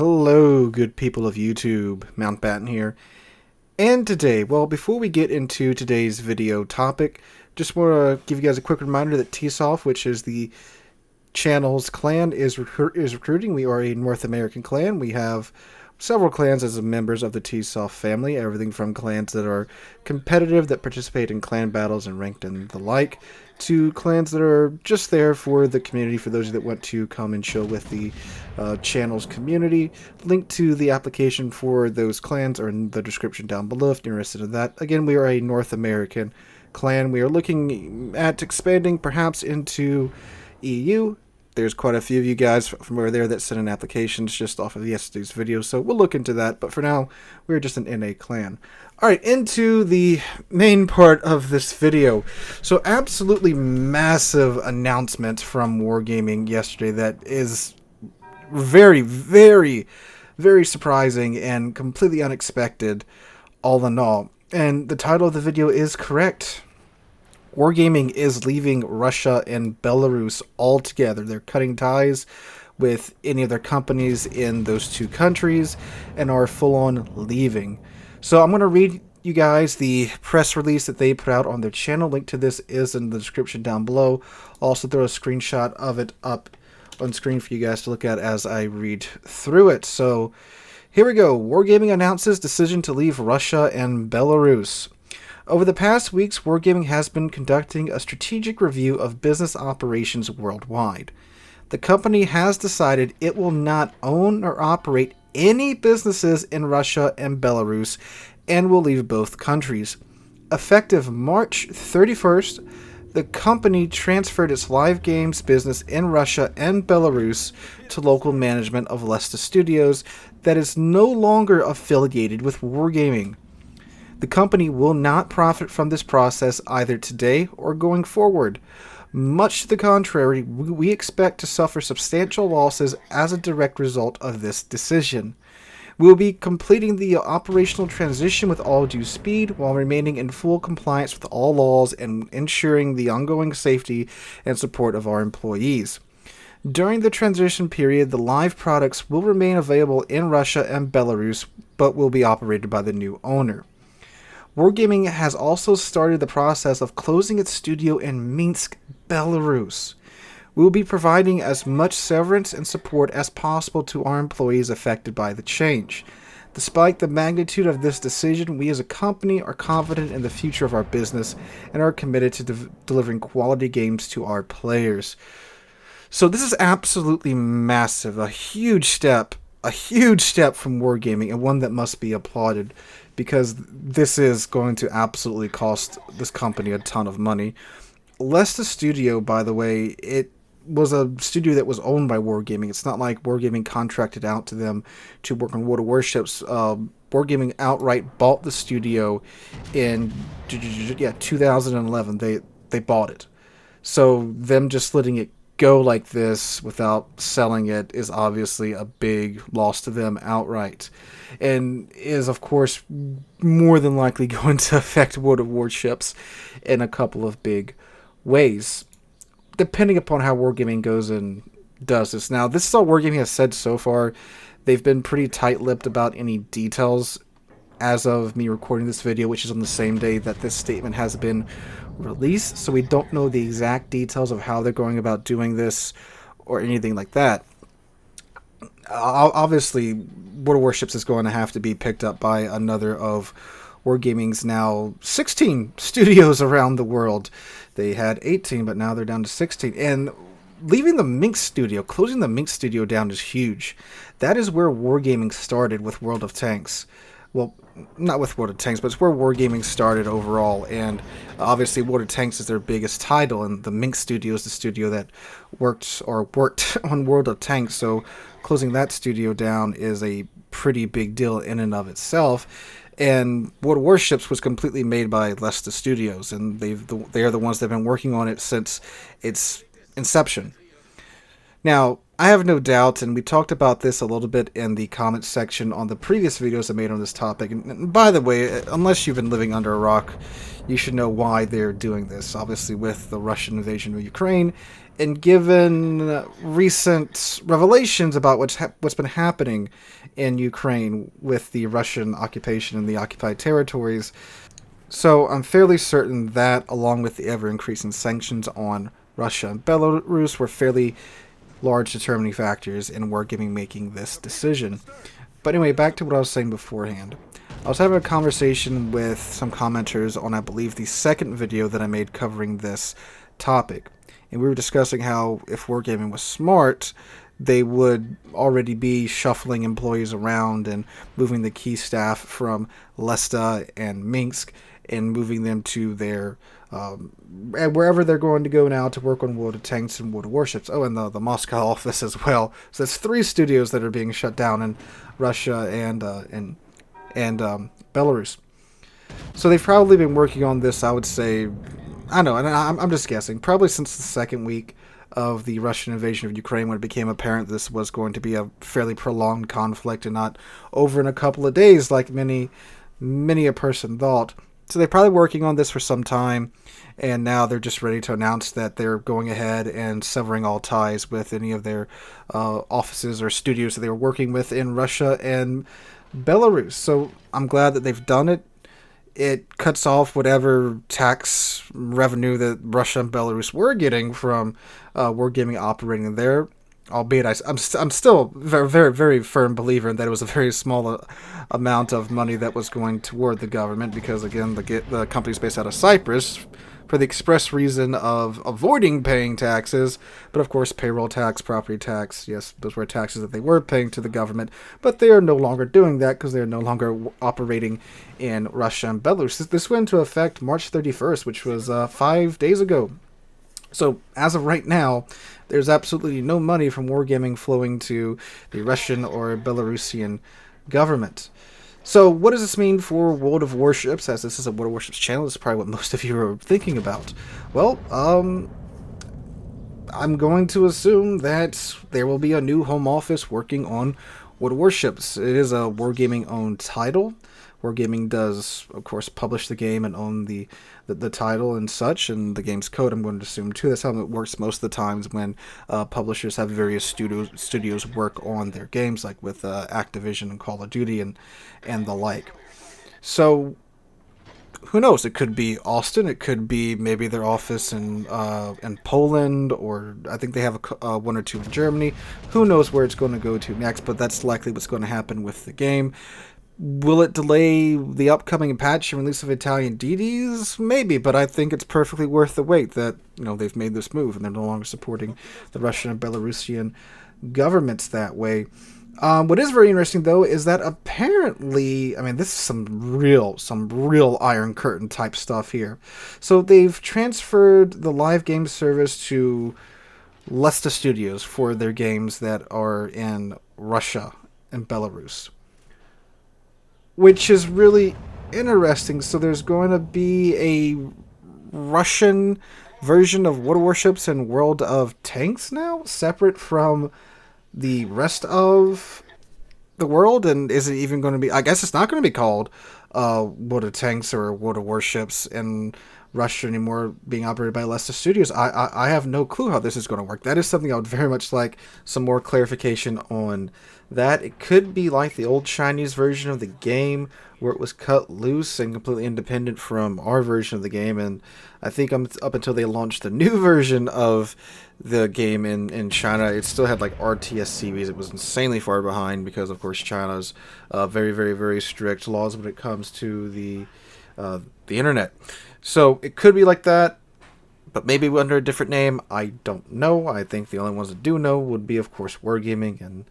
Hello, good people of YouTube. Mountbatten here. And today, well, before we get into today's video topic, just want to give you guys a quick reminder that TSIOF, which is the channel's clan, is recruiting. We are a North American clan. We have several clans as members of the TSIOF family, everything from clans that are competitive, that participate in clan battles and ranked and the like, to clans that are just there for the community, for those that want to come and chill with the channel's community. Link to the application for those clans are in the description down below if you're interested in that. Again, we are a North American clan. We are looking at expanding perhaps into EU. There's quite a few of you guys from over there that sent in applications just off of yesterday's video, so we'll look into that. But for now, we're just an NA clan. Alright, into the main part of this video. So absolutely massive announcement from Wargaming yesterday that is very, very, very surprising and completely unexpected all in all. And the title of the video is correct. Wargaming is leaving Russia and Belarus altogether. They're cutting ties with any of their companies in those two countries and are full-on leaving. So I'm going to read you guys the press release that they put out on their channel. Link to this is in the description down below. I'll also throw a screenshot of it up on screen for you guys to look at as I read through it. So here we go. Wargaming announces decision to leave Russia and Belarus. Over the past weeks, Wargaming has been conducting a strategic review of business operations worldwide. The company has decided it will not own or operate any businesses in Russia and Belarus and will leave both countries. Effective March 31st, the company transferred its live games business in Russia and Belarus to local management of Leicester Studios that is no longer affiliated with Wargaming. The company will not profit from this process either today or going forward. Much to the contrary, we expect to suffer substantial losses as a direct result of this decision. We will be completing the operational transition with all due speed while remaining in full compliance with all laws and ensuring the ongoing safety and support of our employees. During the transition period, the live products will remain available in Russia and Belarus, but will be operated by the new owner. Wargaming has also started the process of closing its studio in Minsk, Belarus. We will be providing as much severance and support as possible to our employees affected by the change. Despite the magnitude of this decision, we as a company are confident in the future of our business and are committed to delivering quality games to our players. So this is absolutely massive, a huge step from Wargaming, and one that must be applauded, because this is going to absolutely cost this company a ton of money. Leicester Studio, by the way, it was a studio that was owned by Wargaming. It's not like Wargaming contracted out to them to work on World of Warships. Wargaming outright bought the studio in 2011. They bought it. So them just letting it go like this without selling it is obviously a big loss to them outright, and is of course more than likely going to affect World of Warships in a couple of big ways, depending upon how Wargaming goes and does this. Now, this is all Wargaming has said so far. They've been pretty tight-lipped about any details as of me recording this video, which is on the same day that this statement has been released, so we don't know the exact details of how they're going about doing this or anything like that. Obviously, World of Warships is going to have to be picked up by another of Wargaming's now 16 studios around the world. They had 18, but now they're down to 16. And leaving the Minsk studio, closing the Minsk studio down is huge. That is where Wargaming started with World of Tanks. Well, not with World of Tanks, but it's where Wargaming started overall, and obviously World of Tanks is their biggest title, and the Minsk studio is the studio that worked on World of Tanks, so closing that studio down is a pretty big deal in and of itself. And World of Warships was completely made by Leicester Studios, and they are the ones that have been working on it since its inception. Now, I have no doubt, and we talked about this a little bit in the comments section on the previous videos I made on this topic. And by the way, unless you've been living under a rock, you should know why they're doing this. Obviously, with the Russian invasion of Ukraine, and given recent revelations about what's been happening in Ukraine with the Russian occupation in the occupied territories. So I'm fairly certain that, along with the ever-increasing sanctions on Russia and Belarus, were fairly large determining factors in Wargaming making this decision. But anyway, back to what I was saying beforehand. I was having a conversation with some commenters on, I believe, the second video that I made covering this topic. And we were discussing how, if Wargaming was smart, they would already be shuffling employees around and moving the key staff from Lesta and Minsk and moving them to their wherever they're going to go now to work on World of Tanks and World of Warships. Oh, and the Moscow office as well. So that's 3 studios that are being shut down in Russia and Belarus. So they've probably been working on this, I would say, I don't know, and I'm just guessing, probably since the second week of the Russian invasion of Ukraine, when it became apparent this was going to be a fairly prolonged conflict and not over in a couple of days like many a person thought. So they're probably working on this for some time, and now they're just ready to announce that they're going ahead and severing all ties with any of their offices or studios that they were working with in Russia and Belarus. So I'm glad that they've done it. It cuts off whatever tax revenue that Russia and Belarus were getting from Wargaming operating there. Albeit I'm still very, very, very firm believer that it was a very small amount of money that was going toward the government, because again the company's based out of Cyprus for the express reason of avoiding paying taxes. But of course, payroll tax, property tax, yes, those were taxes that they were paying to the government, but they are no longer doing that because they're no longer operating in Russia and Belarus. This went into effect March 31st, which was 5 days ago. So, as of right now, there's absolutely no money from Wargaming flowing to the Russian or Belarusian government. So, what does this mean for World of Warships? As this is a World of Warships channel, this is probably what most of you are thinking about. Well, I'm going to assume that there will be a new home office working on World of Warships. It is a Wargaming-owned title. Wargaming does, of course, publish the game and own the title and such, and the game's code, I'm going to assume, too. That's how it works most of the times when publishers have various studios work on their games, like with Activision and Call of Duty and the like. So, who knows? It could be Austin. It could be maybe their office in Poland, or I think they have one or two in Germany. Who knows where it's going to go to next, but that's likely what's going to happen with the game. Will it delay the upcoming patch and release of Italian DDs? Maybe, but I think it's perfectly worth the wait that, they've made this move and they're no longer supporting the Russian and Belarusian governments that way. What is very interesting, though, is that apparently, this is some real Iron Curtain type stuff here. So they've transferred the live game service to Lesta Studios for their games that are in Russia and Belarus, which is really interesting. So there's going to be a Russian version of World of Warships and World of Tanks now, separate from the rest of the world. And is it even going to be, I guess it's not going to be called World of Tanks or World of Warships in Russia anymore, being operated by Lesta Studios. I have no clue how this is going to work. That is something I would very much like some more clarification on. That it could be like the old Chinese version of the game, where it was cut loose and completely independent from our version of the game. And I think up until they launched the new version of the game in China, it still had like RTS series. It was insanely far behind because, of course, China's very, very, very strict laws when it comes to the internet. So it could be like that, but maybe under a different name. I don't know. I think the only ones that do know would be, of course, Wargaming and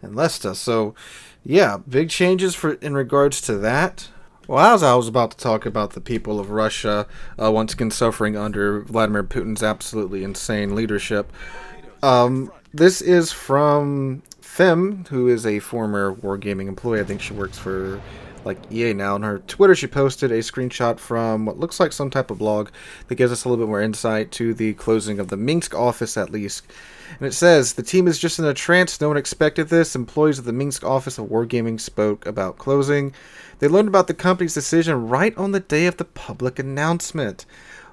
Lesta. So, yeah, big changes in regards to that. Well, as I was about to talk about the people of Russia once again suffering under Vladimir Putin's absolutely insane leadership, this is from Fem, who is a former Wargaming employee. I think she works for like EA now. On her Twitter, she posted a screenshot from what looks like some type of blog that gives us a little bit more insight to the closing of the Minsk office, at least. And it says, the team is just in a trance. No one expected this. Employees of the Minsk office of Wargaming spoke about closing. They learned about the company's decision right on the day of the public announcement.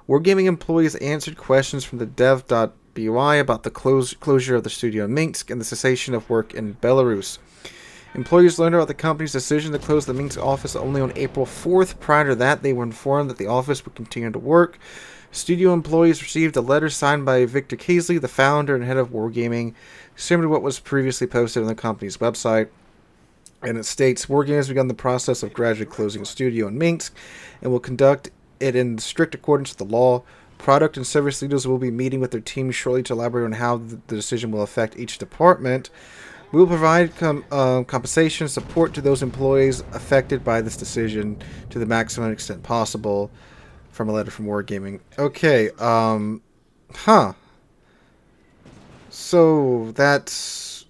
Wargaming employees answered questions from the dev.by about the closure of the studio in Minsk and the cessation of work in Belarus. Employees learned about the company's decision to close the Minsk office only on April 4th. Prior to that, they were informed that the office would continue to work. Studio employees received a letter signed by Victor Kaisley, the founder and head of Wargaming, similar to what was previously posted on the company's website. And it states, Wargaming has begun the process of gradually closing a studio in Minsk and will conduct it in strict accordance with the law. Product and service leaders will be meeting with their teams shortly to elaborate on how the decision will affect each department. We will provide compensation and support to those employees affected by this decision to the maximum extent possible. From a letter from Wargaming. Okay, So that's,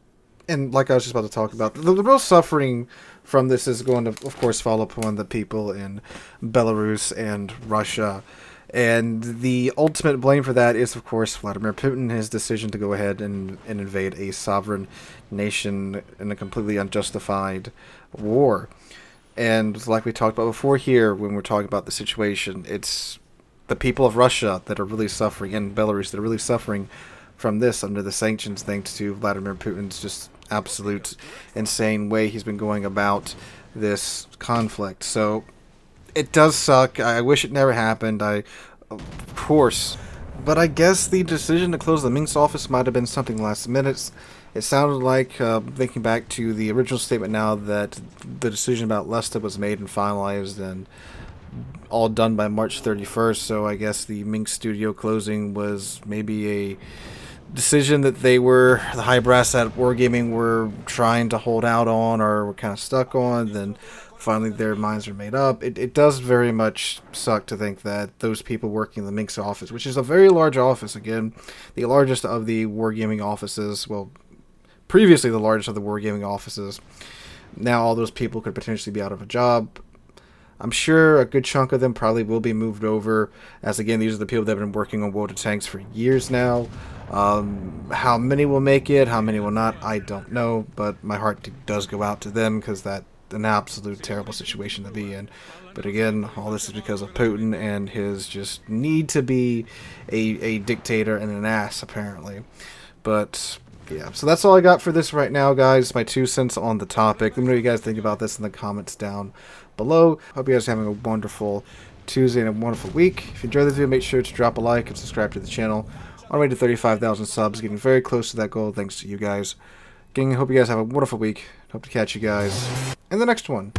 and like I was just about to talk about, the real suffering from this is going to, of course, fall upon the people in Belarus and Russia. And the ultimate blame for that is, of course, Vladimir Putin, his decision to go ahead and invade a sovereign nation in a completely unjustified war. And like we talked about before here, when we're talking about the situation, it's the people of Russia that are really suffering, and Belarus that are really suffering from this under the sanctions, thanks to Vladimir Putin's just absolute insane way he's been going about this conflict. So it does suck. I wish it never happened. Of course. But I guess the decision to close the Minsk office might have been something last minute. It sounded like, thinking back to the original statement now, that the decision about Lesta was made and finalized and all done by March 31st, so I guess the Minsk studio closing was maybe a decision that the high brass at Wargaming were trying to hold out on or were kind of stuck on, then finally their minds are made up. It does very much suck to think that those people working in the Minsk office, which is a very large office, again, the largest of the Wargaming offices, well, previously the largest of the Wargaming offices. Now all those people could potentially be out of a job. I'm sure a good chunk of them probably will be moved over, as again, these are the people that have been working on World of Tanks for years now. How many will make it, how many will not, I don't know, but my heart does go out to them, because that's an absolute terrible situation to be in. But again, all this is because of Putin and his just need to be a dictator and an ass, apparently. But yeah, so that's all I got for this right now, guys. My 2 cents on the topic. Let me know what you guys think about this in the comments down below. Hope you guys are having a wonderful Tuesday and a wonderful week. If you enjoyed this video, make sure to drop a like and subscribe to the channel. On our way to 35,000 subs, getting very close to that goal thanks to you guys. Gang, I hope you guys have a wonderful week. Hope to catch you guys in the next one.